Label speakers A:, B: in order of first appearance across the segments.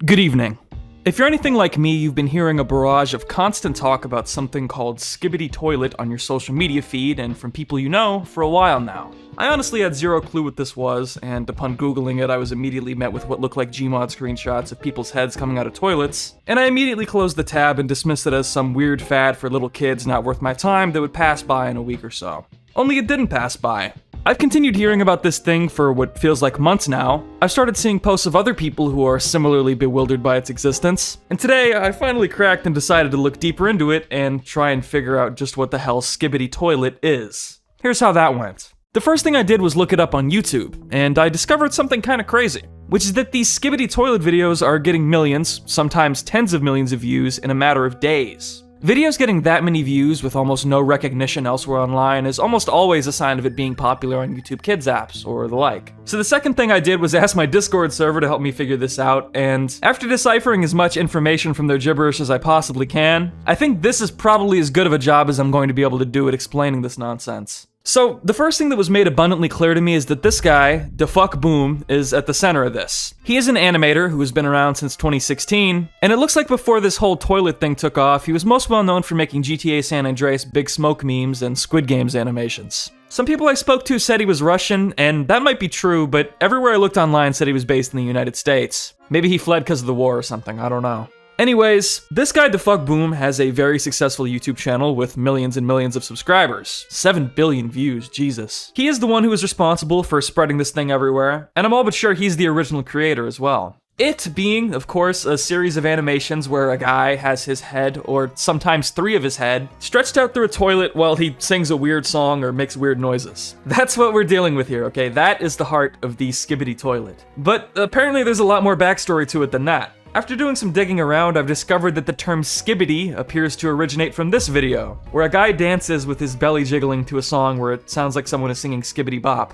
A: Good evening. If you're anything like me, you've been hearing a barrage of constant talk about something called Skibidi Toilet on your social media feed and from people you know for a while now. I honestly had zero clue what this was, and upon googling it, I was immediately met with what looked like Gmod screenshots of people's heads coming out of toilets, and I immediately closed the tab and dismissed it as some weird fad for little kids not worth my time that would pass by in a week or so. Only it didn't pass by. I've continued hearing about this thing for what feels like months now. I've started seeing posts of other people who are similarly bewildered by its existence, and today I finally cracked and decided to look deeper into it and try and figure out just what the hell Skibidi Toilet is. Here's how that went. The first thing I did was look it up on YouTube, and I discovered something kinda crazy, which is that these Skibidi Toilet videos are getting millions, sometimes tens of millions of views in a matter of days. Videos getting that many views with almost no recognition elsewhere online is almost always a sign of it being popular on YouTube Kids apps or the like. So the second thing I did was ask my Discord server to help me figure this out, and after deciphering as much information from their gibberish as I possibly can, I think this is probably as good of a job as I'm going to be able to do at explaining this nonsense. So, the first thing that was made abundantly clear to me is that this guy, DaFuckBoom, is at the center of this. He is an animator who has been around since 2016, and it looks like before this whole toilet thing took off, he was most well known for making GTA San Andreas Big Smoke memes and Squid Games animations. Some people I spoke to said he was Russian, and that might be true, but everywhere I looked online said he was based in the United States. Maybe he fled because of the war or something, I don't know. Anyways, this guy DaFuckBoom has a very successful YouTube channel with millions and millions of subscribers. 7 billion views, Jesus. He is the one who is responsible for spreading this thing everywhere, and I'm all but sure he's the original creator as well. It being, of course, a series of animations where a guy has his head, or sometimes 3 of his head, stretched out through a toilet while he sings a weird song or makes weird noises. That's what we're dealing with here, okay? That is the heart of the Skibidi Toilet. But apparently there's a lot more backstory to it than that. After doing some digging around, I've discovered that the term skibidi appears to originate from this video, where a guy dances with his belly jiggling to a song where it sounds like someone is singing Skibidi Bop.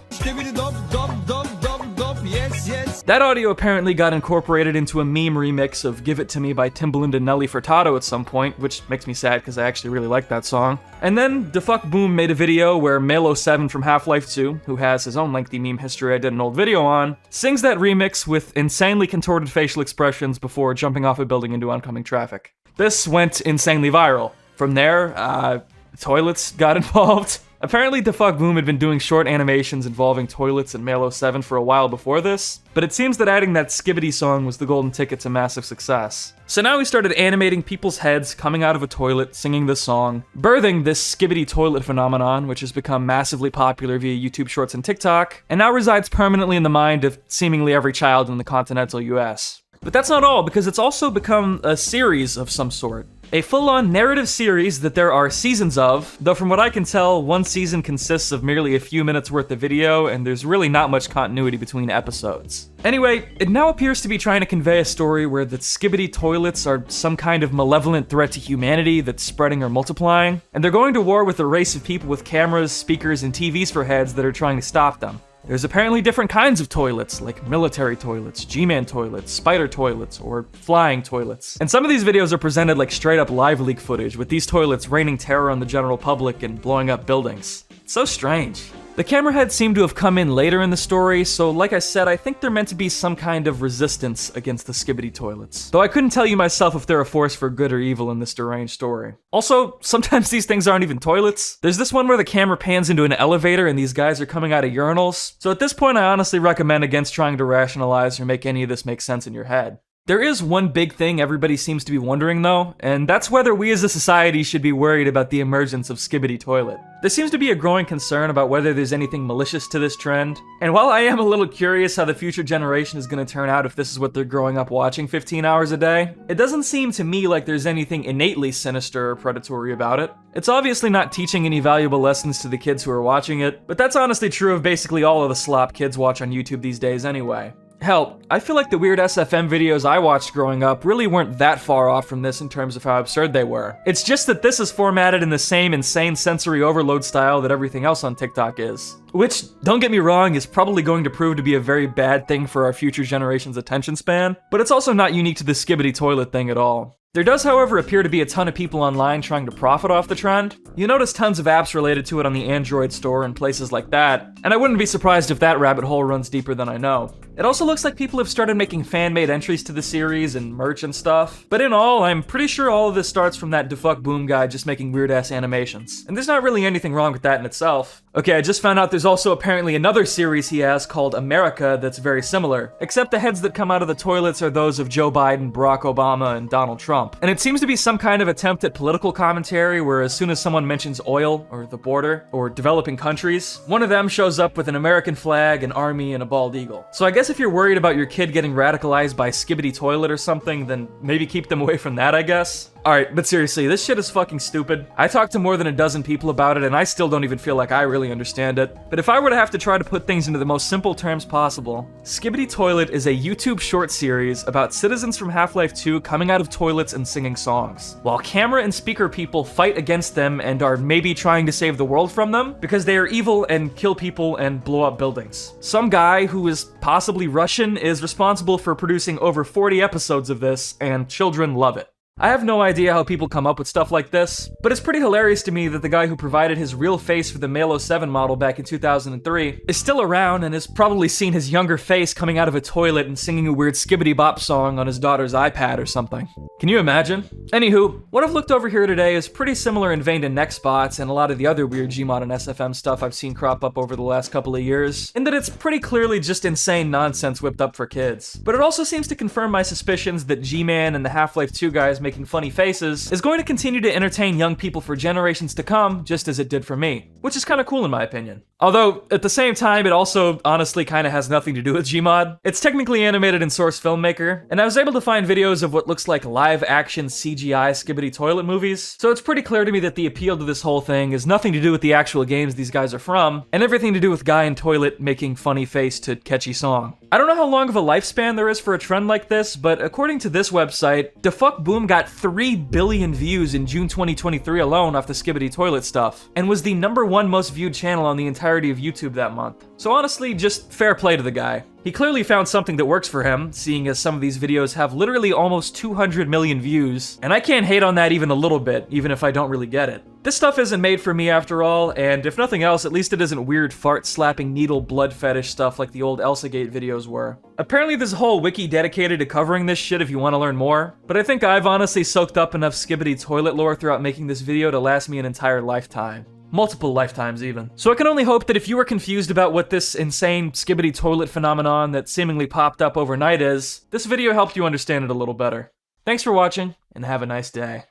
A: That audio apparently got incorporated into a meme remix of Give It To Me by Timbaland and Nelly Furtado at some point, which makes me sad because I actually really like that song. And then DaFuckBoom made a video where Melo7 from Half-Life 2, who has his own lengthy meme history I did an old video on, sings that remix with insanely contorted facial expressions before jumping off a building into oncoming traffic. This went insanely viral. From there, toilets got involved. Apparently, DaFuckBoom had been doing short animations involving toilets and Melo7 for a while before this, but it seems that adding that Skibidi song was the golden ticket to massive success. So now he started animating people's heads coming out of a toilet, singing this song, birthing this Skibidi Toilet phenomenon, which has become massively popular via YouTube Shorts and TikTok, and now resides permanently in the mind of seemingly every child in the continental US. But that's not all, because it's also become a series of some sort. A full-on narrative series that there are seasons of, though from what I can tell, one season consists of merely a few minutes worth of video, and there's really not much continuity between episodes. Anyway, it now appears to be trying to convey a story where the Skibidi Toilets are some kind of malevolent threat to humanity that's spreading or multiplying, and they're going to war with a race of people with cameras, speakers, and TVs for heads that are trying to stop them. There's apparently different kinds of toilets, like military toilets, G-Man toilets, spider toilets, or flying toilets. And some of these videos are presented like straight up live leak footage, with these toilets raining terror on the general public and blowing up buildings. It's so strange. The camera heads seem to have come in later in the story, so like I said, I think they're meant to be some kind of resistance against the Skibidi Toilets. Though I couldn't tell you myself if they're a force for good or evil in this deranged story. Also, sometimes these things aren't even toilets. There's this one where the camera pans into an elevator and these guys are coming out of urinals, so at this point I honestly recommend against trying to rationalize or make any of this make sense in your head. There is one big thing everybody seems to be wondering though, and that's whether we as a society should be worried about the emergence of Skibidi Toilet. There seems to be a growing concern about whether there's anything malicious to this trend, and while I am a little curious how the future generation is going to turn out if this is what they're growing up watching 15 hours a day, it doesn't seem to me like there's anything innately sinister or predatory about it. It's obviously not teaching any valuable lessons to the kids who are watching it, but that's honestly true of basically all of the slop kids watch on YouTube these days anyway. Hell, I feel like the weird SFM videos I watched growing up really weren't that far off from this in terms of how absurd they were. It's just that this is formatted in the same insane sensory overload style that everything else on TikTok is. Which, don't get me wrong, is probably going to prove to be a very bad thing for our future generation's attention span, but it's also not unique to the Skibidi Toilet thing at all. There does, however, appear to be a ton of people online trying to profit off the trend. You notice tons of apps related to it on the Android store and places like that, and I wouldn't be surprised if that rabbit hole runs deeper than I know. It also looks like people have started making fan-made entries to the series and merch and stuff. But in all, I'm pretty sure all of this starts from that DeFuck Boom guy just making weird-ass animations. And there's not really anything wrong with that in itself. Okay, I just found out there's also apparently another series he has called America that's very similar, except the heads that come out of the toilets are those of Joe Biden, Barack Obama, and Donald Trump. And it seems to be some kind of attempt at political commentary where as soon as someone mentions oil, or the border, or developing countries, one of them shows up with an American flag, an army, and a bald eagle. So I guess if you're worried about your kid getting radicalized by Skibidi Toilet or something, then maybe keep them away from that, I guess. Alright, but seriously, this shit is fucking stupid. I talked to more than a dozen people about it, and I still don't even feel like I really understand it. But if I were to have to try to put things into the most simple terms possible, Skibidi Toilet is a YouTube short series about citizens from Half-Life 2 coming out of toilets and singing songs, while camera and speaker people fight against them and are maybe trying to save the world from them, because they are evil and kill people and blow up buildings. Some guy who is possibly Russian is responsible for producing over 40 episodes of this, and children love it. I have no idea how people come up with stuff like this, but it's pretty hilarious to me that the guy who provided his real face for the Malo 7 model back in 2003 is still around and has probably seen his younger face coming out of a toilet and singing a weird Skibidi Bop song on his daughter's iPad or something. Can you imagine? Anywho, what I've looked over here today is pretty similar in vein to Nextbots and a lot of the other weird Gmod and SFM stuff I've seen crop up over the last couple of years, in that it's pretty clearly just insane nonsense whipped up for kids. But it also seems to confirm my suspicions that G-Man and the Half-Life 2 guys making funny faces is going to continue to entertain young people for generations to come, just as it did for me, which is kind of cool in my opinion. Although, at the same time, it also honestly kind of has nothing to do with Gmod. It's technically animated in Source Filmmaker, and I was able to find videos of what looks like live-action CGI Skibidi Toilet movies, so it's pretty clear to me that the appeal to this whole thing is nothing to do with the actual games these guys are from, and everything to do with guy in toilet making funny face to catchy song. I don't know how long of a lifespan there is for a trend like this, but according to this website, DeFuck Boom got 3 billion views in June 2023 alone off the Skibidi Toilet stuff, and was the #1 most viewed channel on the entirety of YouTube that month. So honestly, just fair play to the guy. He clearly found something that works for him, seeing as some of these videos have literally almost 200 million views, and I can't hate on that even a little bit, even if I don't really get it. This stuff isn't made for me after all, and if nothing else, at least it isn't weird fart-slapping needle blood fetish stuff like the old Elsagate videos were. Apparently there's a whole wiki dedicated to covering this shit if you want to learn more, but I think I've honestly soaked up enough Skibidi Toilet lore throughout making this video to last me an entire lifetime. Multiple lifetimes even. So I can only hope that if you were confused about what this insane Skibidi Toilet phenomenon that seemingly popped up overnight is, this video helped you understand it a little better. Thanks for watching, and have a nice day.